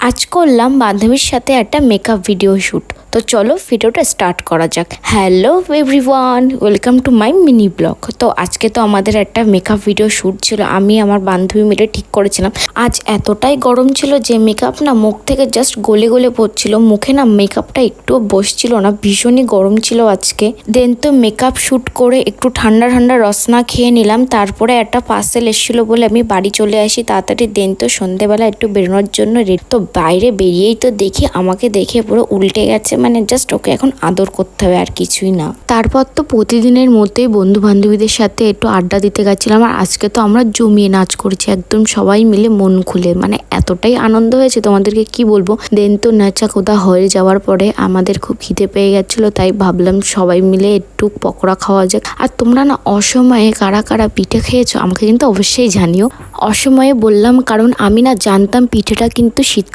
আজ করলাম বান্ধবীর সাথে একটা মেকআপ ভিডিও শ্যুট। তো চলো ভিডিওটা স্টার্ট করা যাক। Hello everyone, welcome to my mini blog. তো আজকে তো আমাদের একটা মেকআপ ভিডিও শ্যুট ছিল, আমি আমার বান্ধবী মিলে ঠিক করেছিলাম। আজ এতটাই গরম ছিল যে মেকআপ না মুখ থেকে জাস্ট গলে গলে পড়ছিল, মুখে না মেকআপটা একটুও বসছিল না, ভীষণই গরম ছিল আজকে। দেন তো মেকআপ শ্যুট করে একটু ঠান্ডা ঠান্ডা রসনা খেয়ে নিলাম, তারপরে একটা পার্সেল এসেছিলো বলে আমি বাড়ি চলে আসি তাড়াতাড়ি। দেন তো সন্ধেবেলা একটু বেরোনোর জন্য তো বাইরে বেরিয়েই তো দেখি আমাকে দেখে পুরো উল্টে গেছে, মানে জাস্ট ওকে এখন আদর করতে হবে আর কিছুই না। তারপর তো প্রতিদিনের মতোই বন্ধু বান্ধবীদের সাথে একটু আড্ডা দিতে গেছিলাম, আর আজকে তো আমরা জমিয়ে নাচ করেছি একদম সবাই মিলে মন খুলে, মানে এতটাই আনন্দ হয়েছে তোমাদেরকে কি বলবো। দেন তো নাচা কোদা হয়ে যাওয়ার পরে আমাদের খুব খিদে পেয়ে গেছিলো, তাই ভাবলাম সবাই মিলে একটু পকোড়া খাওয়া যাক। আর তোমরা না অসময়ে কারা কারা পিঠে খেয়েছো আমাকে কিন্তু অবশ্যই জানিও। অসময়ে বললাম কারণ আমি না জানতাম পিঠেটা কিন্তু শীতকাল